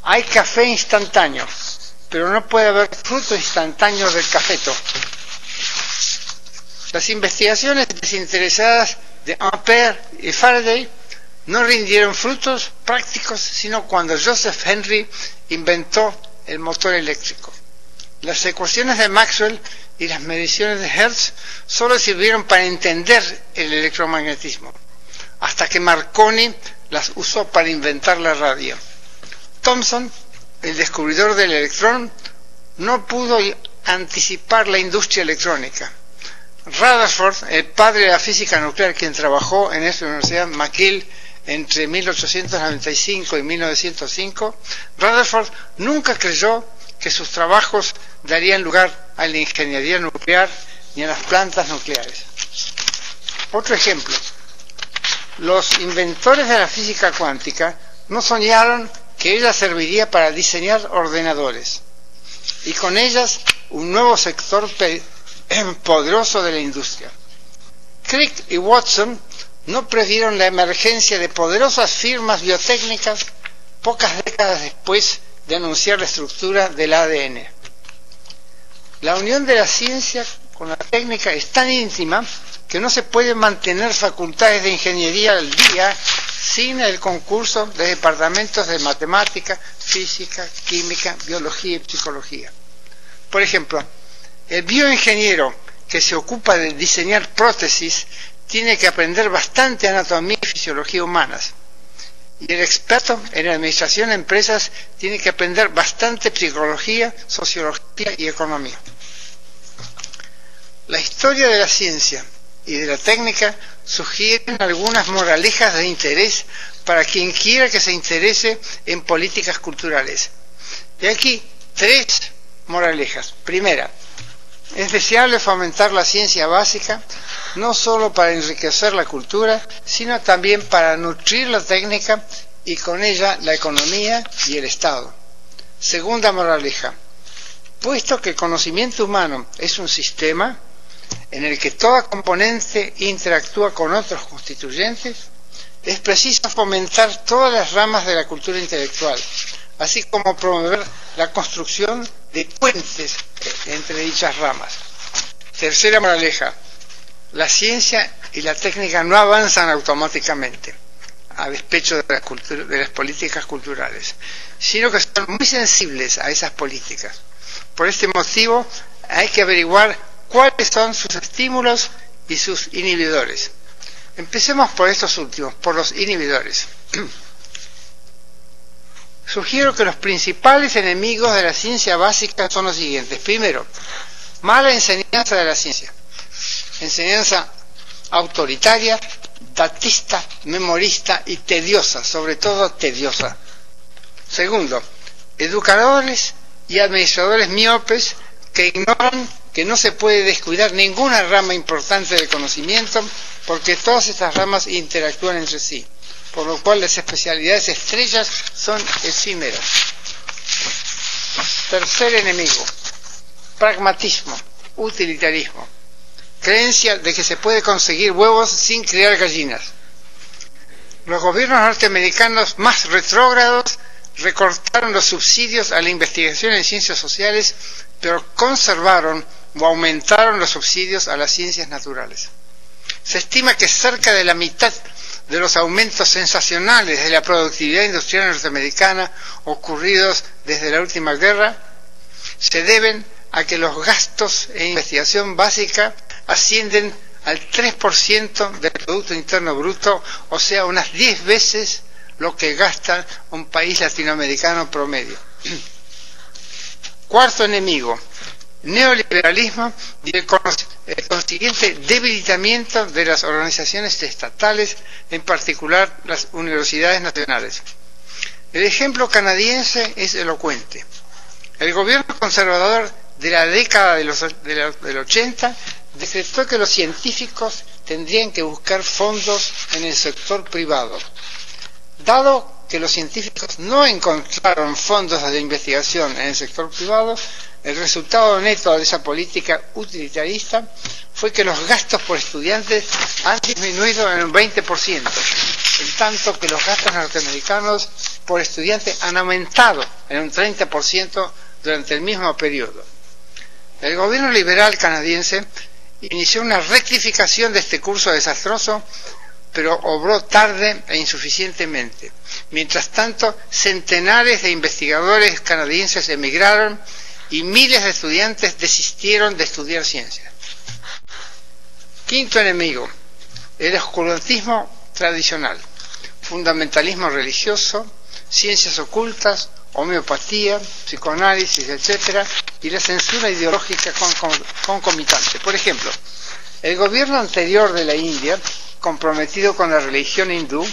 Hay café instantáneo, pero no puede haber fruto instantáneo del cafeto. Las investigaciones desinteresadas de Ampère y Faraday no rindieron frutos prácticos sino cuando Joseph Henry inventó el motor eléctrico. Las ecuaciones de Maxwell y las mediciones de Hertz solo sirvieron para entender el electromagnetismo, hasta que Marconi las usó para inventar la radio. Thomson, el descubridor del electrón, no pudo anticipar la industria electrónica. Rutherford, el padre de la física nuclear, quien trabajó en esta Universidad McGill entre 1895 y 1905, Rutherford nunca creyó que sus trabajos darían lugar a la ingeniería nuclear ni a las plantas nucleares. Otro ejemplo, los inventores de la física cuántica no soñaron que ella serviría para diseñar ordenadores y con ellas un nuevo sector poderoso de la industria. Crick y Watson no previeron la emergencia de poderosas firmas biotécnicas pocas décadas después de anunciar la estructura del ADN. La unión de la ciencia con la técnica es tan íntima que no se pueden mantener facultades de ingeniería al día sin el concurso de departamentos de matemática, física, química, biología y psicología. Por ejemplo, el bioingeniero que se ocupa de diseñar prótesis tiene que aprender bastante anatomía y fisiología humanas. Y el experto en administración de empresas tiene que aprender bastante psicología, sociología y economía. La historia de la ciencia y de la técnica sugieren algunas moralejas de interés para quien quiera que se interese en políticas culturales. Y aquí 3 moralejas. Primera, es deseable fomentar la ciencia básica, no solo para enriquecer la cultura, sino también para nutrir la técnica y con ella la economía y el Estado. Segunda moraleja, puesto que el conocimiento humano es un sistema en el que toda componente interactúa con otros constituyentes, es preciso fomentar todas las ramas de la cultura intelectual, así como promover la construcción de puentes entre dichas ramas. Tercera moraleja, la ciencia y la técnica no avanzan automáticamente a despecho de las políticas culturales, sino que son muy sensibles a esas políticas. Por este motivo hay que averiguar cuáles son sus estímulos y sus inhibidores. Empecemos por estos últimos, por los inhibidores. Sugiero que los principales enemigos de la ciencia básica son los siguientes. Primero, mala enseñanza de la ciencia. Enseñanza autoritaria, datista, memorista y tediosa, sobre todo tediosa. Segundo, educadores y administradores miopes que ignoran que no se puede descuidar ninguna rama importante del conocimiento porque todas estas ramas interactúan entre sí, por lo cual las especialidades estrellas son efímeras. Tercer enemigo, pragmatismo, utilitarismo, creencia de que se puede conseguir huevos sin criar gallinas. Los gobiernos norteamericanos más retrógrados recortaron los subsidios a la investigación en ciencias sociales, pero conservaron o aumentaron los subsidios a las ciencias naturales. Se estima que cerca de la mitad de los aumentos sensacionales de la productividad industrial norteamericana ocurridos desde la última guerra se deben a que los gastos en investigación básica ascienden al 3% del Producto Interno Bruto, o sea, unas 10 veces lo que gasta un país latinoamericano promedio. Cuarto enemigo, neoliberalismo y el consiguiente debilitamiento de las organizaciones estatales, en particular las universidades nacionales. El ejemplo canadiense es elocuente. El gobierno conservador de la década del 80 decretó que los científicos tendrían que buscar fondos en el sector privado. Dado que los científicos no encontraron fondos de investigación en el sector privado, el resultado neto de esa política utilitarista fue que los gastos por estudiantes han disminuido en un 20%. en tanto que los gastos norteamericanos por estudiante han aumentado en un 30% durante el mismo periodo. El gobierno liberal canadiense inició una rectificación de este curso desastroso, pero obró tarde e insuficientemente. Mientras tanto, centenares de investigadores canadienses emigraron y miles de estudiantes desistieron de estudiar ciencia. Quinto enemigo, el oscurantismo tradicional, fundamentalismo religioso, ciencias ocultas, homeopatía, psicoanálisis, etc., y la censura ideológica concomitante. Por ejemplo, el gobierno anterior de la India, comprometido con la religión hindú,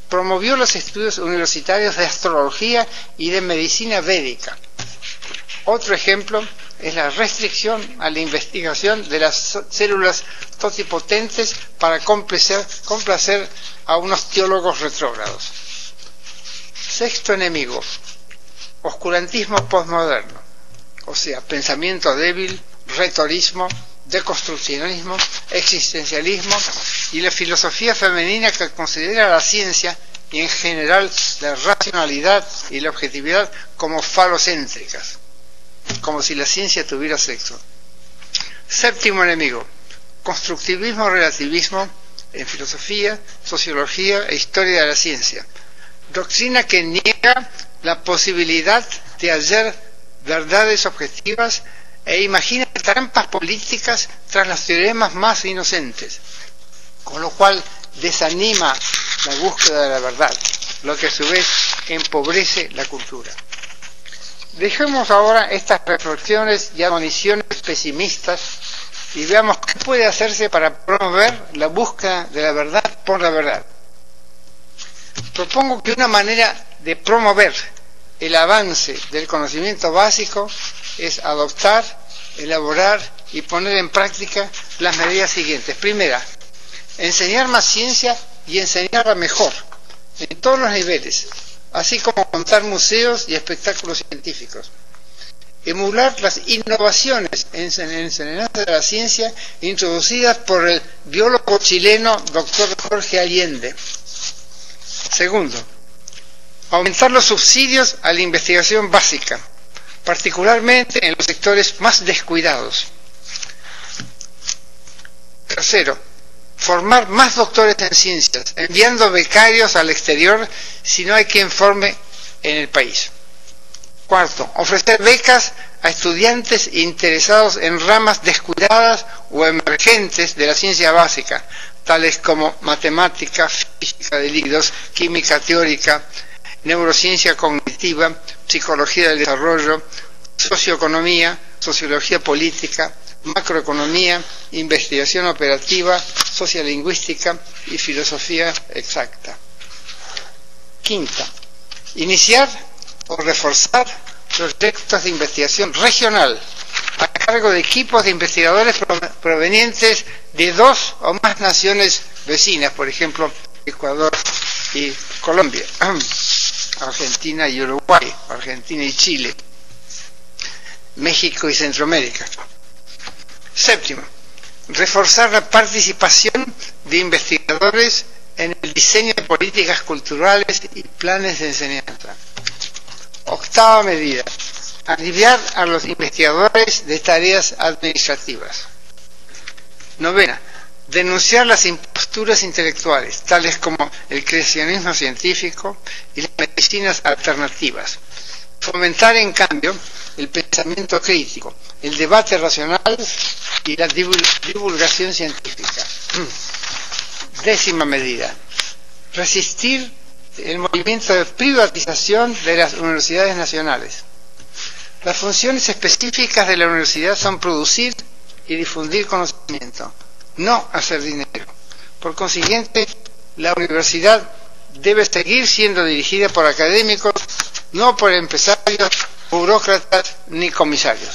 promovió los estudios universitarios de astrología y de medicina védica. Otro ejemplo es la restricción a la investigación de las células totipotentes para complacer a unos teólogos retrógrados. Sexto enemigo, oscurantismo postmoderno, o sea, pensamiento débil, retorismo, deconstruccionismo, existencialismo y la filosofía femenina que considera la ciencia y en general la racionalidad y la objetividad como falocéntricas, como si la ciencia tuviera sexo. Séptimo enemigo, constructivismo relativismo en filosofía, sociología e historia de la ciencia, doctrina que niega la posibilidad de hallar verdades objetivas e imagina trampas políticas tras los teoremas más inocentes, con lo cual desanima la búsqueda de la verdad, lo que a su vez empobrece la cultura. Dejemos ahora estas reflexiones y admoniciones pesimistas y veamos qué puede hacerse para promover la búsqueda de la verdad por la verdad. Propongo que una manera de promover el avance del conocimiento básico es adoptar, elaborar y poner en práctica las medidas siguientes. Primera, enseñar más ciencia y enseñarla mejor, en todos los niveles, así como montar museos y espectáculos científicos. Emular las innovaciones en enseñanza de la ciencia introducidas por el biólogo chileno Dr. Jorge Allende. Segundo, aumentar los subsidios a la investigación básica, particularmente en los sectores más descuidados. Tercero, formar más doctores en ciencias, enviando becarios al exterior si no hay quien forme en el país. Cuarto, ofrecer becas a estudiantes interesados en ramas descuidadas o emergentes de la ciencia básica, tales como matemática, física de líquidos, química teórica, neurociencia cognitiva, psicología del desarrollo, socioeconomía, sociología política, macroeconomía, investigación operativa, sociolingüística y filosofía exacta. Quinta, iniciar o reforzar proyectos de investigación regional a cargo de equipos de investigadores provenientes de 2 o más naciones vecinas, por ejemplo, Ecuador y Colombia, Argentina y Uruguay, Argentina y Chile, México y Centroamérica. Séptimo, reforzar la participación de investigadores en el diseño de políticas culturales y planes de enseñanza. Octava medida, aliviar a los investigadores de tareas administrativas. Novena, denunciar las imposturas intelectuales, tales como el creacionismo científico y las medicinas alternativas. Fomentar, en cambio, el pensamiento crítico, el debate racional y la divulgación científica. Décima medida, resistir el movimiento de privatización de las universidades nacionales. Las funciones específicas de la universidad son producir y difundir conocimiento, no hacer dinero. Por consiguiente, la universidad debe seguir siendo dirigida por académicos, no por empresarios, burócratas ni comisarios.